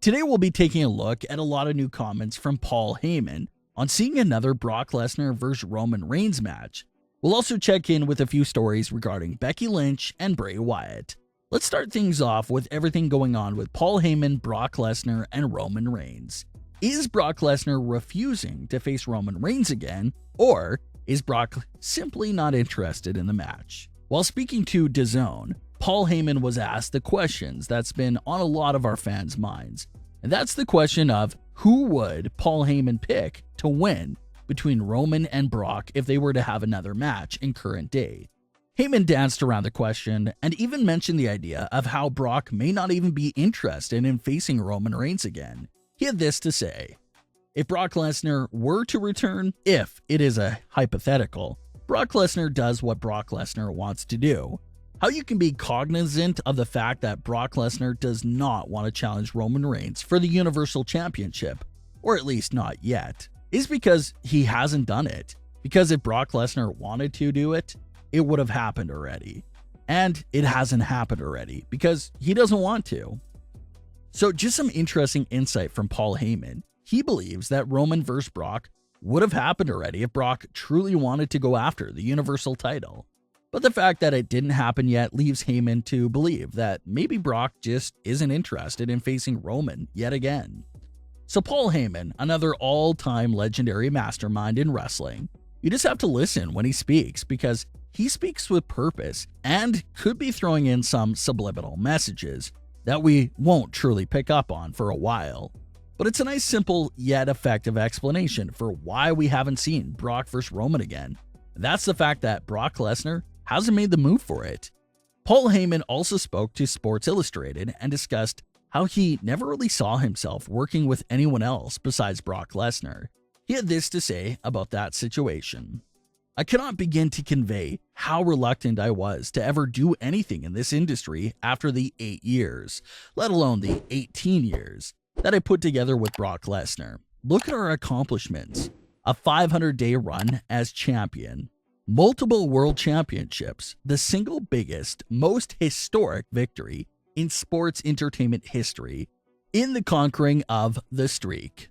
Today we'll be taking a look at a lot of new comments from Paul Heyman on seeing another Brock Lesnar vs. Roman Reigns match. We'll also check in with a few stories regarding Becky Lynch and Bray Wyatt. Let's start things off with everything going on with Paul Heyman, Brock Lesnar, and Roman Reigns. Is Brock Lesnar refusing to face Roman Reigns again, or is Brock simply not interested in the match? While speaking to DAZN, Paul Heyman was asked the questions that's been on a lot of our fans' minds, and that's the question of who would Paul Heyman pick to win between Roman and Brock if they were to have another match in current day. Heyman danced around the question and even mentioned the idea of how Brock may not even be interested in facing Roman Reigns again. He had this to say: if Brock Lesnar were to return, if it is a hypothetical, Brock Lesnar does what Brock Lesnar wants to do. How you can be cognizant of the fact that Brock Lesnar does not want to challenge Roman Reigns for the Universal Championship, or at least not yet, is because he hasn't done it. Because if Brock Lesnar wanted to do it, it would have happened already. And it hasn't happened already because he doesn't want to. So just some interesting insight from Paul Heyman. He believes that Roman vs. Brock would have happened already if Brock truly wanted to go after the Universal title. But the fact that it didn't happen yet leaves Heyman to believe that maybe Brock just isn't interested in facing Roman yet again. So Paul Heyman, another all-time legendary mastermind in wrestling, you just have to listen when he speaks because he speaks with purpose and could be throwing in some subliminal messages that we won't truly pick up on for a while. But it's a nice, simple, yet effective explanation for why we haven't seen Brock vs. Roman again. That's the fact that Brock Lesnar hasn't made the move for it. Paul Heyman also spoke to Sports Illustrated and discussed how he never really saw himself working with anyone else besides Brock Lesnar. He had this to say about that situation: I cannot begin to convey how reluctant I was to ever do anything in this industry after the 8 years, let alone the 18 years, that I put together with Brock Lesnar. Look at our accomplishments: a 500-day run as champion, multiple world championships, the single biggest, most historic victory in sports entertainment history, in the conquering of the streak.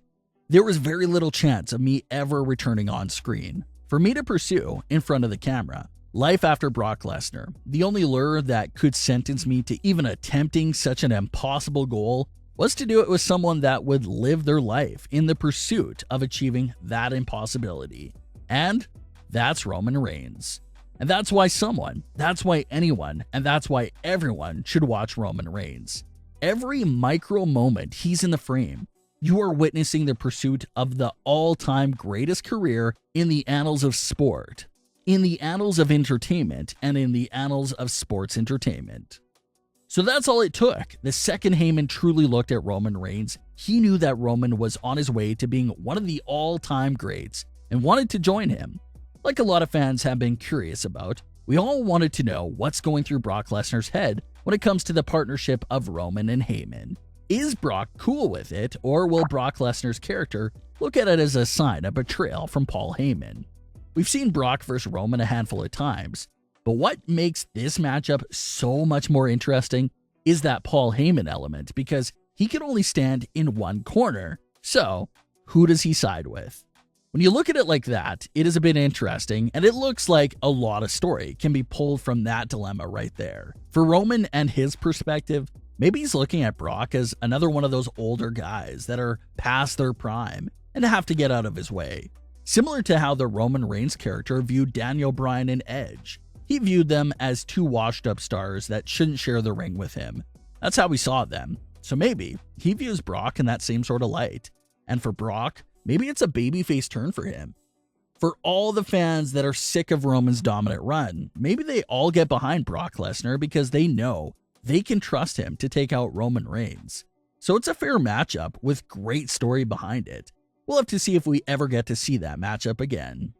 There was very little chance of me ever returning on screen. For me to pursue, in front of the camera, life after Brock Lesnar, the only lure that could sentence me to even attempting such an impossible goal was to do it with someone that would live their life in the pursuit of achieving that impossibility. And that's Roman Reigns. And that's why anyone, and that's why everyone should watch Roman Reigns. Every micro moment he's in the frame, you are witnessing the pursuit of the all-time greatest career in the annals of sport, in the annals of entertainment, and in the annals of sports entertainment. So that's all it took. The second Heyman truly looked at Roman Reigns, he knew that Roman was on his way to being one of the all-time greats and wanted to join him. Like a lot of fans have been curious about, we all wanted to know what's going through Brock Lesnar's head when it comes to the partnership of Roman and Heyman. Is Brock cool with it, or will Brock Lesnar's character look at it as a sign of betrayal from Paul Heyman? We've seen Brock vs. Roman a handful of times, but what makes this matchup so much more interesting is that Paul Heyman element, because he can only stand in one corner. So, who does he side with? When you look at it like that, it is a bit interesting, and it looks like a lot of story can be pulled from that dilemma right there. For Roman and his perspective, maybe he's looking at Brock as another one of those older guys that are past their prime and have to get out of his way. Similar to how the Roman Reigns character viewed Daniel Bryan and Edge. He viewed them as two washed-up stars that shouldn't share the ring with him. That's how we saw them. So maybe he views Brock in that same sort of light. And for Brock, maybe it's a babyface turn for him. For all the fans that are sick of Roman's dominant run, maybe they all get behind Brock Lesnar because they know they can trust him to take out Roman Reigns. So it's a fair matchup with great story behind it. We'll have to see if we ever get to see that matchup again.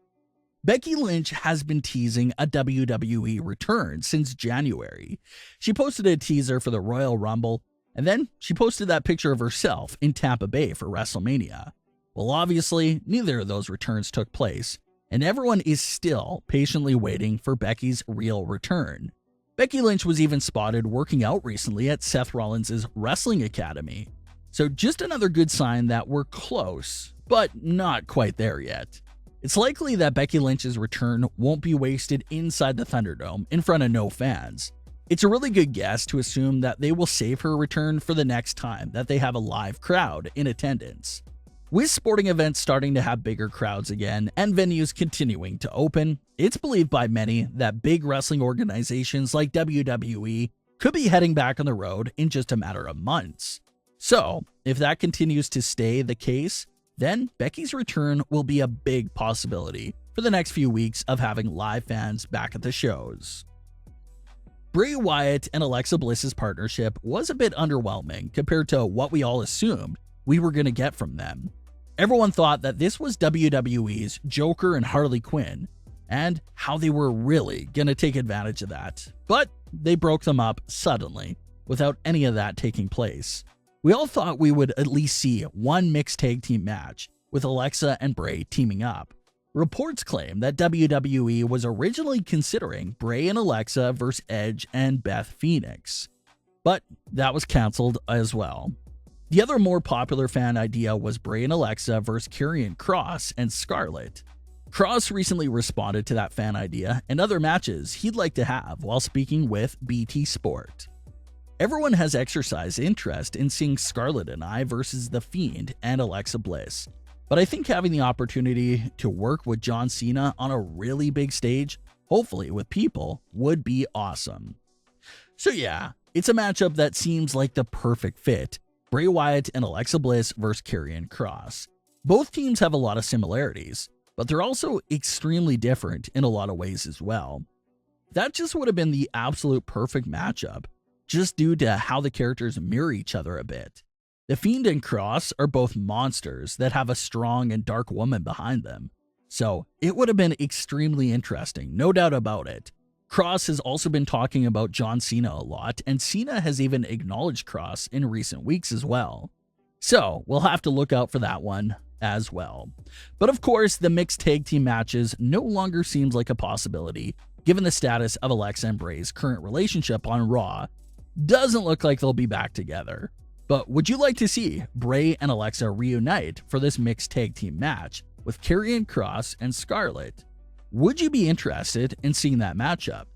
Becky Lynch has been teasing a WWE return since January. She posted a teaser for the Royal Rumble, and then she posted that picture of herself in Tampa Bay for WrestleMania. Well, obviously, neither of those returns took place, and everyone is still patiently waiting for Becky's real return. Becky Lynch was even spotted working out recently at Seth Rollins' Wrestling Academy. So just another good sign that we're close, but not quite there yet. It's likely that Becky Lynch's return won't be wasted inside the Thunderdome in front of no fans. It's a really good guess to assume that they will save her return for the next time that they have a live crowd in attendance. With sporting events starting to have bigger crowds again and venues continuing to open, it's believed by many that big wrestling organizations like WWE could be heading back on the road in just a matter of months. So, if that continues to stay the case, then Becky's return will be a big possibility for the next few weeks of having live fans back at the shows. Bray Wyatt and Alexa Bliss's partnership was a bit underwhelming compared to what we all assumed we were going to get from them. Everyone thought that this was WWE's Joker and Harley Quinn, and how they were really going to take advantage of that. But they broke them up suddenly, without any of that taking place. We all thought we would at least see one mixed tag team match, with Alexa and Bray teaming up. Reports claim that WWE was originally considering Bray and Alexa versus Edge and Beth Phoenix, but that was cancelled as well. The other more popular fan idea was Bray and Alexa versus Karrion Kross and Scarlett. Kross recently responded to that fan idea and other matches he'd like to have while speaking with BT Sport. Everyone has exercised interest in seeing Scarlett and I versus The Fiend and Alexa Bliss, but I think having the opportunity to work with John Cena on a really big stage, hopefully with people, would be awesome. So yeah, it's a matchup that seems like the perfect fit. Bray Wyatt and Alexa Bliss versus Karrion Kross. Both teams have a lot of similarities, but they're also extremely different in a lot of ways as well. That just would have been the absolute perfect matchup, just due to how the characters mirror each other a bit. The Fiend and Kross are both monsters that have a strong and dark woman behind them, so it would have been extremely interesting, no doubt about it. Kross has also been talking about John Cena a lot, and Cena has even acknowledged Kross in recent weeks as well. So we'll have to look out for that one as well. But of course, the mixed tag team matches no longer seems like a possibility, given the status of Alexa and Bray's current relationship on Raw. Doesn't look like they'll be back together. But would you like to see Bray and Alexa reunite for this mixed tag team match with Karrion Kross and Scarlett? Would you be interested in seeing that matchup?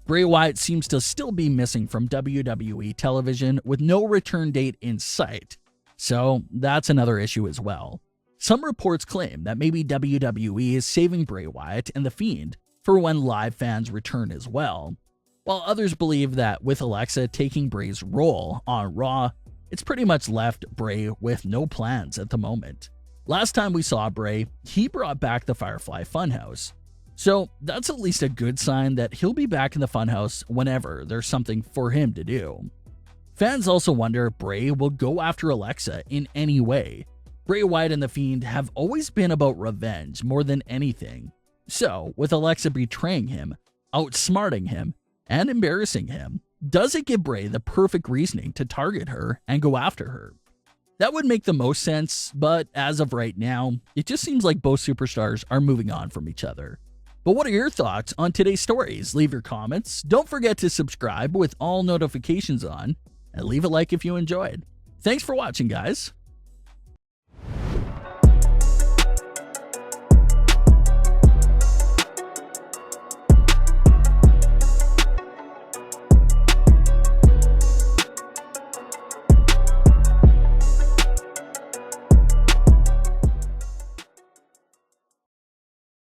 Bray Wyatt seems to still be missing from WWE television with no return date in sight, so that's another issue as well. Some reports claim that maybe WWE is saving Bray Wyatt and The Fiend for when live fans return as well, while others believe that with Alexa taking Bray's role on Raw, it's pretty much left Bray with no plans at the moment. Last time we saw Bray, he brought back the Firefly Funhouse, so that's at least a good sign that he'll be back in the Funhouse whenever there's something for him to do. Fans also wonder if Bray will go after Alexa in any way. Bray Wyatt and The Fiend have always been about revenge more than anything, so with Alexa betraying him, outsmarting him, and embarrassing him, does it give Bray the perfect reasoning to target her and go after her? That would make the most sense, but as of right now, it just seems like both superstars are moving on from each other. But what are your thoughts on today's stories? Leave your comments. Don't forget to subscribe with all notifications on, and leave a like if you enjoyed. Thanks for watching, guys.